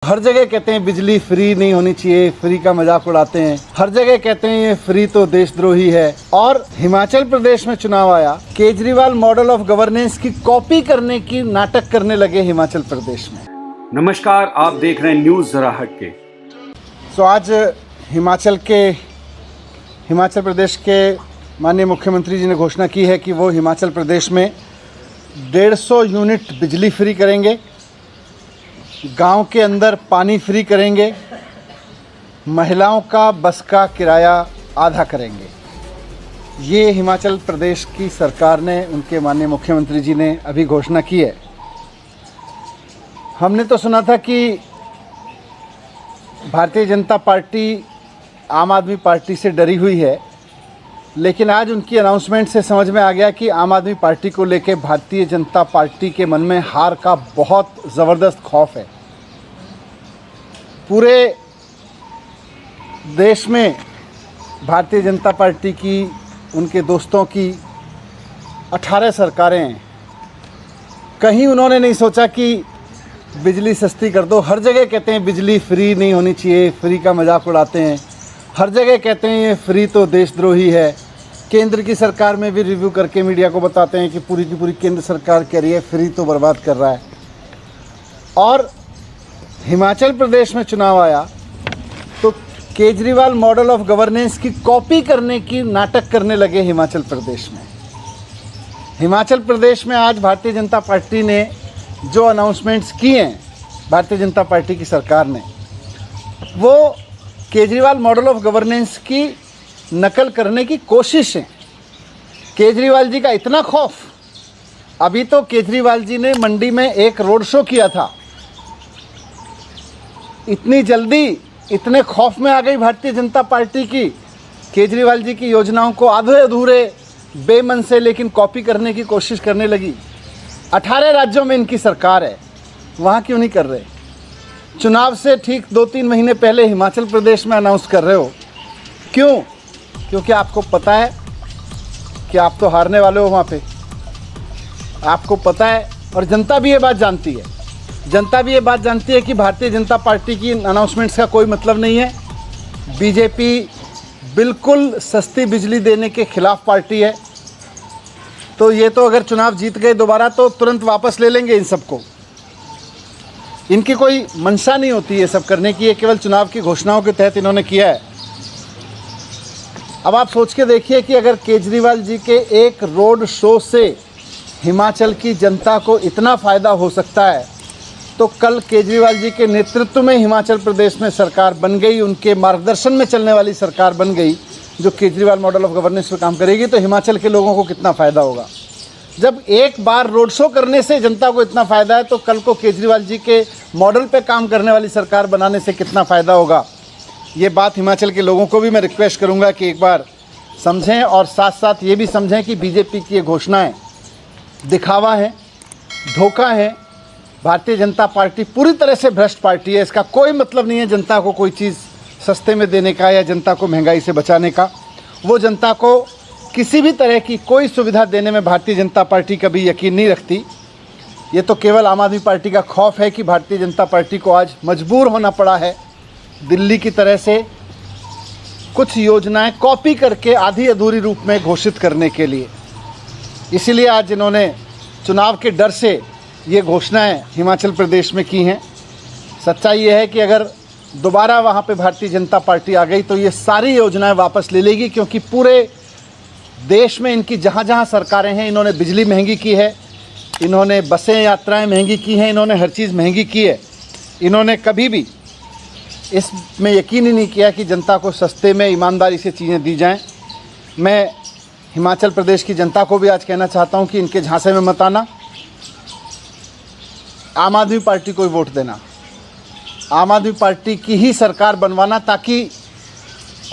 हर जगह कहते हैं बिजली फ्री नहीं होनी चाहिए, फ्री का मजाक उड़ाते हैं। हर जगह कहते हैं ये फ्री तो देशद्रोही है। और हिमाचल प्रदेश में चुनाव आया, केजरीवाल मॉडल ऑफ गवर्नेंस की कॉपी करने की नाटक करने लगे हिमाचल प्रदेश में। नमस्कार, आप देख रहे हैं न्यूज़ जरा हटके। तो आज हिमाचल प्रदेश के माननीय मुख्यमंत्री जी ने घोषणा की है कि वो हिमाचल प्रदेश में 150 यूनिट बिजली फ्री करेंगे, गांव के अंदर पानी फ्री करेंगे, महिलाओं का बस का किराया आधा करेंगे। ये हिमाचल प्रदेश की सरकार ने, उनके माननीय मुख्यमंत्री जी ने अभी घोषणा की है। हमने तो सुना था कि भारतीय जनता पार्टी आम आदमी पार्टी से डरी हुई है, लेकिन आज उनकी अनाउंसमेंट से समझ में आ गया कि आम आदमी पार्टी को लेकर भारतीय जनता पार्टी के मन में हार का बहुत ज़बरदस्त खौफ है। पूरे देश में भारतीय जनता पार्टी की, उनके दोस्तों की 18 सरकारें हैं। कहीं उन्होंने नहीं सोचा कि बिजली सस्ती कर दो। हर जगह कहते हैं बिजली फ्री नहीं होनी चाहिए, फ्री का मजाक उड़ाते हैं। हर जगह कहते हैं ये फ्री तो देशद्रोही है। केंद्र की सरकार में भी रिव्यू करके मीडिया को बताते हैं कि पूरी की पूरी केंद्र सरकार कह रही है फ्री तो बर्बाद कर रहा है। और हिमाचल प्रदेश में चुनाव आया तो केजरीवाल मॉडल ऑफ गवर्नेंस की कॉपी करने की नाटक करने लगे हिमाचल प्रदेश में। हिमाचल प्रदेश में आज भारतीय जनता पार्टी ने जो अनाउंसमेंट्स किए हैं, भारतीय जनता पार्टी की सरकार ने, वो केजरीवाल मॉडल ऑफ गवर्नेंस की नकल करने की कोशिश है। केजरीवाल जी का इतना खौफ, अभी तो केजरीवाल जी ने मंडी में एक रोड शो किया था, इतनी जल्दी इतने खौफ में आ गई भारतीय जनता पार्टी की केजरीवाल जी की योजनाओं को आधे अधूरे बेमन से लेकिन कॉपी करने की कोशिश करने लगी। 18 राज्यों में इनकी सरकार है, वहाँ क्यों नहीं कर रहे? चुनाव से ठीक 2-3 महीने पहले हिमाचल प्रदेश में अनाउंस कर रहे हो, क्यों? क्योंकि आपको पता है कि आप तो हारने वाले हो वहाँ पे, आपको पता है। और जनता भी ये बात जानती है, जनता भी ये बात जानती है कि भारतीय जनता पार्टी की अनाउंसमेंट्स का कोई मतलब नहीं है। बीजेपी बिल्कुल सस्ती बिजली देने के खिलाफ पार्टी है। तो ये तो अगर चुनाव जीत गए दोबारा तो तुरंत वापस ले लेंगे इन सबको। इनकी कोई मंशा नहीं होती ये सब करने की, ये केवल चुनाव की घोषणाओं के तहत इन्होंने किया है। अब आप सोच के देखिए कि अगर केजरीवाल जी के एक रोड शो से हिमाचल की जनता को इतना फ़ायदा हो सकता है, तो कल केजरीवाल जी के नेतृत्व में हिमाचल प्रदेश में सरकार बन गई, उनके मार्गदर्शन में चलने वाली सरकार बन गई जो केजरीवाल मॉडल ऑफ गवर्नेंस पर काम करेगी, तो हिमाचल के लोगों को कितना फ़ायदा होगा। जब एक बार रोड शो करने से जनता को इतना फ़ायदा है, तो कल को केजरीवाल जी के मॉडल पे काम करने वाली सरकार बनाने से कितना फ़ायदा होगा। ये बात हिमाचल के लोगों को भी मैं रिक्वेस्ट करूंगा कि एक बार समझें, और साथ साथ ये भी समझें कि बीजेपी की ये घोषणाएं दिखावा है, धोखा है। भारतीय जनता पार्टी पूरी तरह से भ्रष्ट पार्टी है। इसका कोई मतलब नहीं है जनता को कोई चीज़ सस्ते में देने का या जनता को महंगाई से बचाने का। वो जनता को किसी भी तरह की कोई सुविधा देने में भारतीय जनता पार्टी कभी यकीन नहीं रखती। ये तो केवल आम आदमी पार्टी का खौफ है कि भारतीय जनता पार्टी को आज मजबूर होना पड़ा है दिल्ली की तरह से कुछ योजनाएं कॉपी करके आधी अधूरी रूप में घोषित करने के लिए। इसीलिए आज इन्होंने चुनाव के डर से ये घोषणाएं हिमाचल प्रदेश में की हैं। सच्चाई ये है कि अगर दोबारा वहाँ पे भारतीय जनता पार्टी आ गई तो ये सारी योजनाएं वापस ले लेगी, क्योंकि पूरे देश में इनकी जहाँ जहाँ सरकारें हैं, इन्होंने बिजली महंगी की है, इन्होंने बसें यात्राएं महंगी की हैं, इन्होंने हर चीज़ महंगी की है। इन्होंने कभी भी इसमें यकीन ही नहीं किया कि जनता को सस्ते में ईमानदारी से चीज़ें दी जाएं। मैं हिमाचल प्रदेश की जनता को भी आज कहना चाहता हूं कि इनके झांसे में मत आना, आम आदमी पार्टी को ही वोट देना, आम आदमी पार्टी की ही सरकार बनवाना, ताकि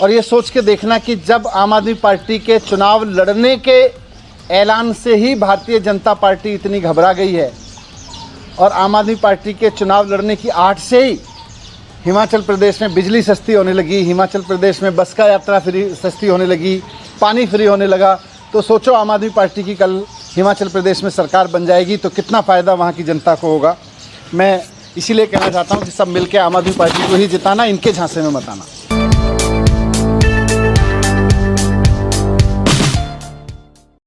और ये सोच के देखना कि जब आम आदमी पार्टी के चुनाव लड़ने के ऐलान से ही भारतीय जनता पार्टी इतनी घबरा गई है, और आम आदमी पार्टी के चुनाव लड़ने की आहट से ही हिमाचल प्रदेश में बिजली सस्ती होने लगी, हिमाचल प्रदेश में बस का यात्रा फ्री सस्ती होने लगी, पानी फ्री होने लगा, तो सोचो आम आदमी पार्टी की कल हिमाचल प्रदेश में सरकार बन जाएगी तो कितना फ़ायदा वहाँ की जनता को होगा। मैं इसीलिए कहना चाहता हूँ कि सब मिलकर आम आदमी पार्टी को ही जिताना, इनके झांसे में मत आना।